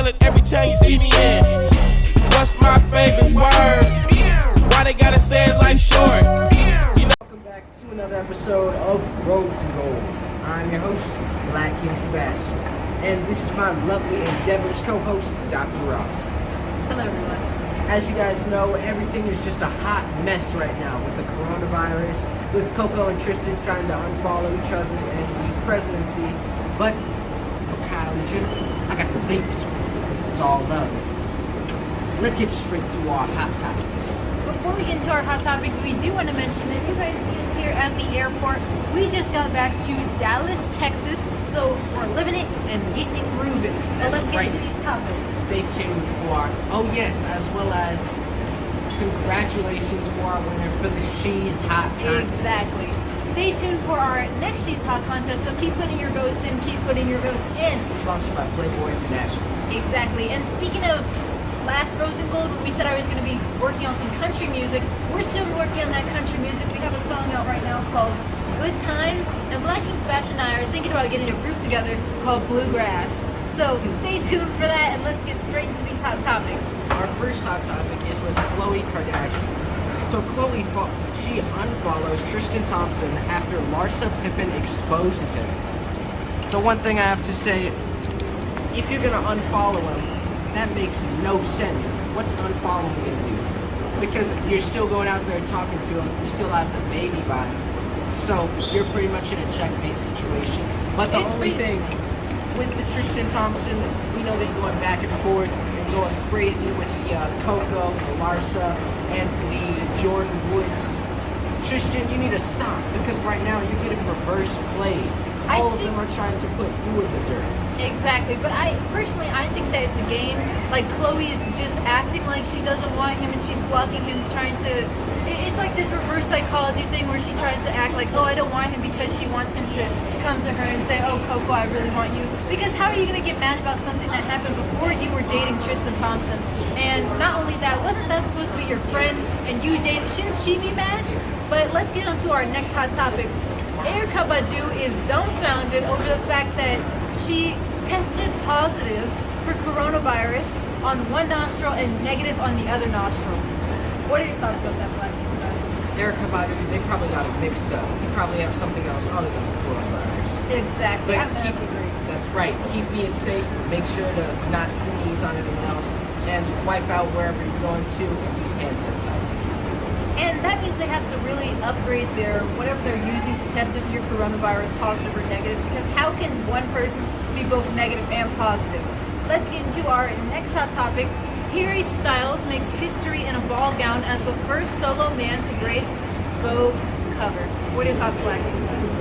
feel it every time you see me in. What's my favorite word? Why they gotta say it like short? You know. Welcome back to another episode of Rose and Gold. I'm your host, Black King Sebastian, and this is my lovely and devilish co-host, Dr. Ross. Hello, everyone. As you guys know, everything is just a hot mess right now with the coronavirus, with Coco and Tristan trying to unfollow each other and the presidency. But for Kylie Jenner, I got the vapes. It's all love. Let's get straight to our hot topics. Before we get into our hot topics, we do want to mention that you guys see us here at the airport. We just got back to Dallas, Texas, so we're living it and getting it grooving. Now let's get into these topics. Stay tuned for, as well as congratulations for our winner for the She's Hot contest. Exactly. Stay tuned for our next She's Hot contest, so keep putting your votes in, keep putting your votes in. Sponsored by Playboy International. Exactly. And speaking of last Rose and Gold, when we said I was going to be working on some country music, we're still working on that country music. We have a song out right now called Good Times, and Black King Sebastian and I are thinking about getting a group together called Bluegrass. So stay tuned for that, and let's get straight into these hot topics. Our first hot topic is with Khloe Kardashian. So Khloe, she unfollows Tristan Thompson after Larsa Pippen exposes him. The one thing I have to say, if you're going to unfollow him, that makes no sense. What's unfollowing going to do? Because you're still going out there talking to him, you still have the baby by him. So you're pretty much in a checkmate situation. But the only thing with the Tristan Thompson, we know that you're going back and forth and going crazy with the Coco, the Larsa, and the Jordan Woods. Tristan, you need to stop, because right now you're getting reverse played. All of them are trying to put you in the dirt. Exactly, but I think that it's a game. Like, Khloe's just acting like she doesn't want him, and she's blocking him, trying to... It's like this reverse psychology thing where she tries to act like, oh, I don't want him, because she wants him to come to her and say, oh, Coco, I really want you. Because how are you going to get mad about something that happened before you were dating Tristan Thompson? And not only that, wasn't that supposed to be your friend, and you dated... Shouldn't she be mad? But let's get on to our next hot topic. Eryka Badu is dumbfounded over the fact that she tested positive for coronavirus on one nostril and negative on the other nostril. What are your thoughts about that, Black King Sebastian? Eryka Badu, they probably got it mixed up. You probably have something else other than coronavirus. Exactly. That's right. Keep being safe. Make sure to not sneeze on anyone else, and wipe out wherever you're going to, and use hand sanitizer. And that means they have to really upgrade their whatever they're using to test if you're coronavirus positive or negative, because how can one person be both negative and positive? Let's get into our next hot topic. Harry Styles makes history in a ball gown as the first solo man to grace Vogue cover. What are your thoughts, Black?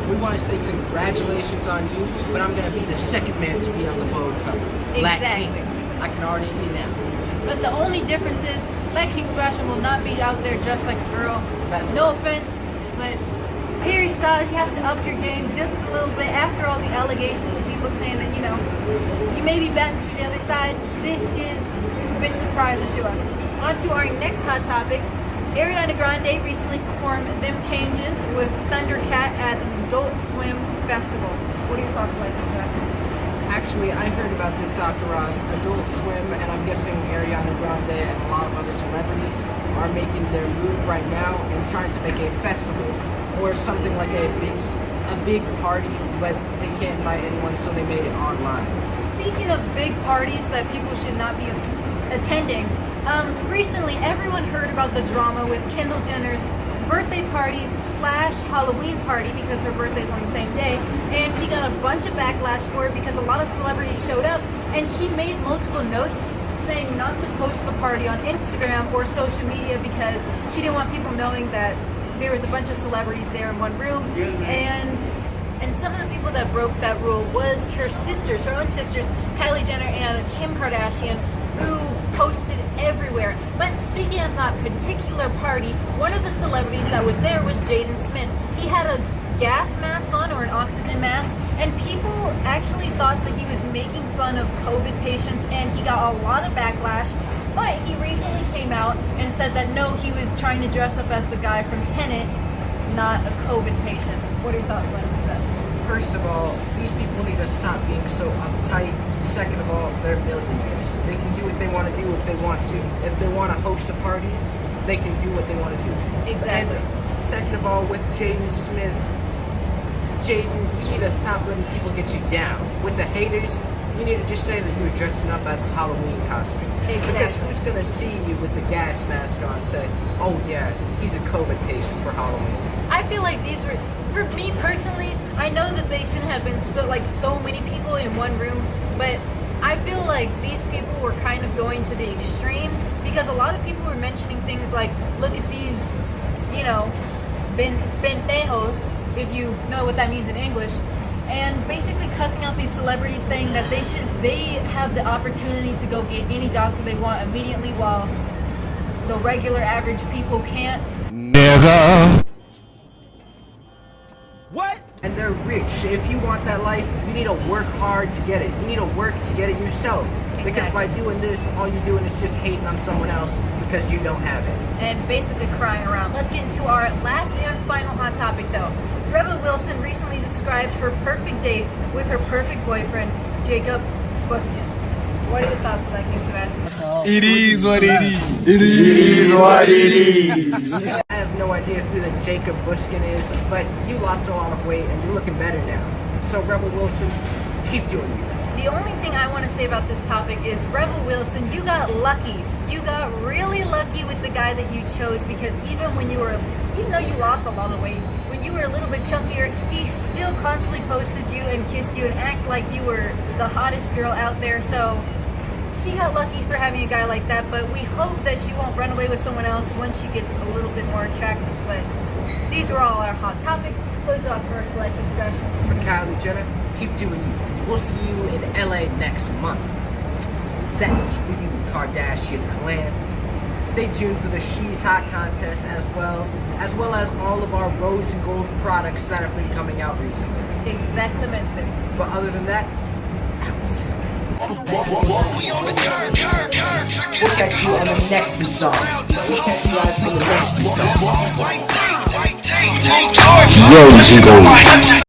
We want to say congratulations on you, but I'm going to be the second man to be on the Vogue cover. Black King. I can already see now. But the only difference is Black King Sebastian will not be out there dressed like a girl. No offense, but Harry Styles, you have to up your game just a little bit after all the allegations of people saying that, you may be batting for the other side. This is a bit surprising to us. On to our next hot topic. Ariana Grande recently performed Them Changes with Thundercat at Adult Swim Festival. What are your thoughts like this? Actually, I heard about this, Dr. Ross. Adult Swim, and I'm guessing Ariana Grande and a lot of other celebrities are making their move right now and trying to make a festival or something like a big party, but they can't invite anyone, so they made it online. Speaking of big parties that people should not be attending, recently everyone heard about the drama with Kendall Jenner's birthday party / Halloween party, because her birthday's on the same day, and she got a bunch of backlash for it because a lot of celebrities showed up, and she made multiple notes saying not to post the party on Instagram or social media because she didn't want people knowing that there was a bunch of celebrities there in one room. And some of the people that broke that rule was her sisters, her own sisters, Kylie Jenner and Kim Kardashian, who posted everywhere. But speaking of that particular party, one of the celebrities that was there was Jaden Smith. He had a gas mask on, or an oxygen mask, and people actually thought that he was making fun of COVID patients, and he got a lot of backlash. But he recently came out and said that no, he was trying to dress up as the guy from Tenet, not a COVID patient. What are your thoughts about this? First of all, these people need to stop being so uptight, Second of all, they're millionaires. They can do what they want to do if they want to. If they want to host a party, they can do what they want to do. Exactly. And second of all, with Jaden Smith, Jaden, you need to stop letting people get you down. With the haters, you need to just say that you were dressing up as a Halloween costume. Exactly. Because who's going to see you with the gas mask on and say, oh yeah, he's a COVID patient for Halloween? I feel like these were, for me personally, I know that they shouldn't have been so many people in one room, but I feel like these people were kind of going to the extreme because a lot of people were mentioning things like, look at these, you know, bentejos, if you know what that means in English, and basically cussing out these celebrities, saying that they have the opportunity to go get any doctor they want immediately while the regular average people can't. Nigga. What? And they're rich. If you want that life, you need to work hard to get it. You need to work to get it yourself. Because by doing this, all you're doing is just hating on someone else because you don't have it. And basically crying around. Let's get into our last and final hot topic though. Rebel Wilson recently described her perfect date with her perfect boyfriend, Jacob Buskin. What are your thoughts on that, King Sebastian? It is what it is. It is what it is. I have no idea who the Jacob Buskin is, but you lost a lot of weight and you're looking better now. So Rebel Wilson, keep doing you. The only thing I want to say about this topic is, Rebel Wilson, you got lucky. You got really lucky with the guy that you chose, because even though you lost a lot of weight, when you were a little bit chunkier, he still constantly posted you and kissed you and acted like you were the hottest girl out there. So she got lucky for having a guy like that, but we hope that she won't run away with someone else once she gets a little bit more attractive. But these are all our hot topics. Close it off first, Black Expression. For Kylie Jenner, keep doing you. We'll see you in LA next month. That's for you, Kardashian clan. Stay tuned for the She's Hot contest as well as all of our rose and gold products that have been coming out recently. Exactamente. But other than that, we'll catch you on the next song. We'll catch you guys on the next song. Rose and gold.